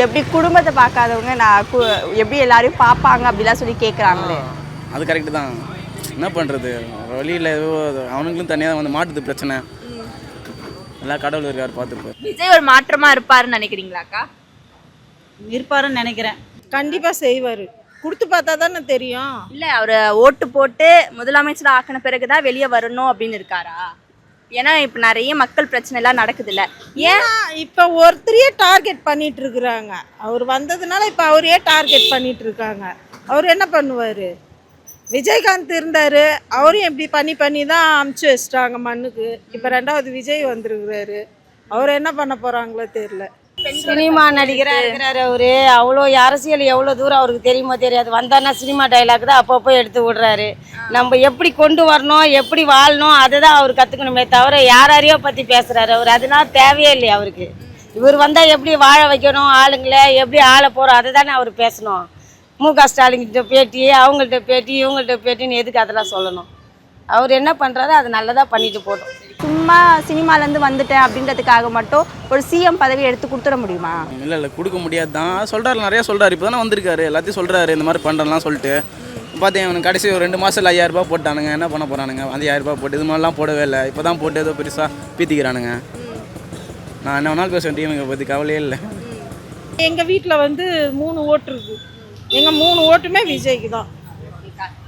எப்படி குடும்பத்தை பார்க்காதவங்க எப்படி எல்லாரையும் பார்ப்பாங்க அப்படிலாம் சொல்லி கேட்குறாங்களே. அது கரெக்டு தான். என்ன பண்ணுறது, வழியில் ஏதோ அவனுங்களும் தனியாக வந்து மாட்டுது பிரச்சனை. எல்லாம் கடவுள் இருக்கார் பார்த்துருப்பார். விஜய் ஒரு மாற்றமா இருப்பாருன்னு நினைக்கிறீங்களாக்கா? இருப்பாருன்னு நினைக்கிறேன். கண்டிப்பாக செய்வார். கொடுத்து பார்த்தா தானே தெரியும். இல்லை, அவர் ஓட்டு போட்டு முதலமைச்சர் ஆக்கின பிறகுதான் வெளியே வரணும் அப்படின்னு இருக்காரா? ஏன்னா இப்போ நிறைய மக்கள் பிரச்சனை எல்லாம் நடக்குது இல்லை? ஏன் இப்போ ஒருத்தரையே டார்கெட் பண்ணிட்டு இருக்கிறாங்க. அவர் வந்ததுனால இப்போ அவரையே டார்கெட் பண்ணிட்டு இருக்காங்க. அவர் என்ன பண்ணுவார்? விஜயகாந்த் இருந்தார், அவரையும் இப்படி பண்ணி தான் அமுச்சு வச்சிட்டாங்க மண்ணுக்கு. இப்போ ரெண்டாவது விஜய் வந்திருக்கிறாரு. அவர் என்ன பண்ண போகிறாங்களோ தெரியல. சினிமா நடிகராக இருக்கிறாரு அவரு. அவ்வளோ அரசியல் எவ்வளோ தூரம் அவருக்கு தெரியுமோ தெரியாது. வந்தாருன்னா சினிமா டைலாக் தான் அப்பப்போ எடுத்து விடுறாரு. நம்ம எப்படி கொண்டு வரணும், எப்படி வாழணும் அதை தான் அவர் கற்றுக்கணுமே தவிர யாரையோ பற்றி பேசுகிறாரு அவர். அதனால தேவையே இல்லையா அவருக்கு. இவர் வந்தால் எப்படி வாழ வைக்கணும் ஆளுங்களை, எப்படி ஆள போகிறோம் அதை தானே அவர் பேசணும். மு.க. ஸ்டாலின்கிட்ட பேட்டி, அவங்கள்ட்ட பேட்டி, இவங்கள்ட்ட பேட்டின்னு எதுக்கு அதெல்லாம் சொல்லணும்? அவர் என்ன பண்ணுறாரோ அது நல்லதாக பண்ணிட்டு போட்டோம். சும்மா சினிமாலேருந்து வந்துட்டேன் அப்படின்றதுக்காக மட்டும் ஒரு சிஎம் பதவி எடுத்து கொடுத்துட முடியுமா? இல்லை கொடுக்க முடியாது தான். சொல்கிறாரு, நிறையா சொல்கிறாரு. இப்போ தானே வந்திருக்காரு, எல்லாத்தையும் சொல்கிறாரு இந்த மாதிரி பண்ணுறலாம் சொல்லிட்டு. பார்த்தேன் அவனுக்கு கடைசி ஒரு 2 மாதத்தில் 5000 ரூபா போட்டானுங்க. என்ன பண்ண போகிறானுங்க? அந்த 1000 ரூபா போட்டு இது மாதிரிலாம் போடவே இல்லை. இப்போ தான் போட்டு ஏதோ பெருசாக பீத்திக்கிறானுங்க. நான் என்ன வேணாலும் பேசுவேன், டீமுங்க பற்றி கவலையே இல்லை. எங்கள் வீட்டில் வந்து 3 ஓட்டு இருக்குது. எங்கள் 3 ஓட்டுமே விஜய்க்கு தான்.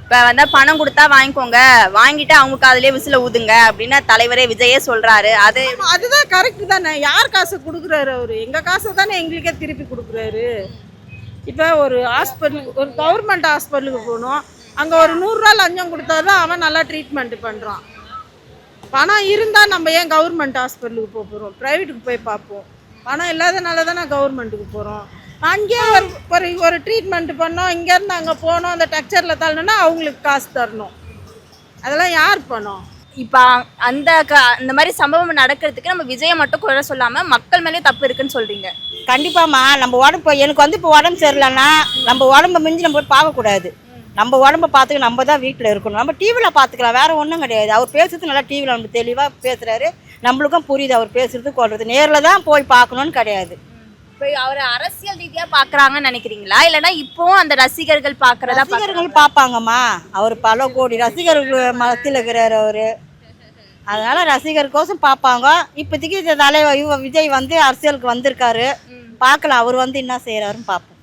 இப்போ வந்து பணம் கொடுத்தா வாங்கிக்கோங்க, வாங்கிட்டு அவங்க காதுலேயே விசில ஊதுங்க அப்படின்னு தலைவரே விஜயே சொல்கிறாரு. அதுதான் கரெக்டு தானே. யார் காசை கொடுக்குறாரு அவர்? எங்கள் காசை தானே எங்களுக்கே திருப்பி கொடுக்குறாரு. இப்போ ஒரு ஹாஸ்பிட்டலுக்கு, ஒரு கவர்மெண்ட் ஹாஸ்பிட்டலுக்கு போகணும், அங்கே ஒரு 100 ரூபா லஞ்சம் கொடுத்தா தான் அவன் நல்லா ட்ரீட்மெண்ட் பண்ணுறான். பணம் இருந்தால் நம்ம ஏன் கவர்மெண்ட் ஹாஸ்பிட்டலுக்கு போகிறோம்? ப்ரைவேட்டுக்கு போய் பார்ப்போம். பணம் இல்லாதனால தானே கவர்மெண்ட்டுக்கு போகிறோம். அங்கேயே ஒரு ட்ரீட்மெண்ட் பண்ணோம், இங்கேருந்து அங்கே போனோம், அந்த டெக்ஸ்சரில் தள்ளணுன்னா அவங்களுக்கு காசு தரணும். அதெல்லாம் யார் பணம்? இப்போ அந்த மாதிரி சம்பவம் நடக்கிறதுக்கு நம்ம விஜயை மட்டும் குறை சொல்லாமல் மக்கள் மேலேயும் தப்பு இருக்குன்னு சொல்கிறீங்க. கண்டிப்பாம்மா. நம்ம உடம்பு எனக்கு வந்து இப்போ உடம்பு சரியில்லைன்னா நம்ம உடம்பை மிஞ்சி நம்ம போய் பார்க்கக்கூடாது. நம்ம உடம்பை பார்த்துக்க நம்ம தான் வீட்டில் இருக்கணும். நம்ம டிவியில் பார்த்துக்கலாம், வேறு ஒன்றும் கிடையாது. அவர் பேசுறது நல்லா டிவியில் நம்ம தெளிவாக பேசுகிறாரு, நம்மளுக்கும் புரியுது அவர் பேசுறது கொள்வது. நேரில் தான் போய் பார்க்கணுன்னு கிடையாது. இப்போ அவர் அரசியல் ரீதியாக பார்க்குறாங்கன்னு நினைக்கிறீங்களா, இல்லைன்னா இப்போவும் அந்த ரசிகர்கள் பார்க்குறதா? ரசிகர்கள் பார்ப்பாங்கம்மா. அவர் பல கோடி ரசிகர்கள் மத்தியில் இருக்கிறார் அவர். அதனால ரசிகருக்கோசம் பார்ப்பாங்க. இப்போதைக்கு தலைவர் விஜய் வந்து அரசியலுக்கு வந்திருக்காரு, பார்க்கலாம் அவர் வந்து என்ன செய்கிறாருன்னு பார்ப்போம்.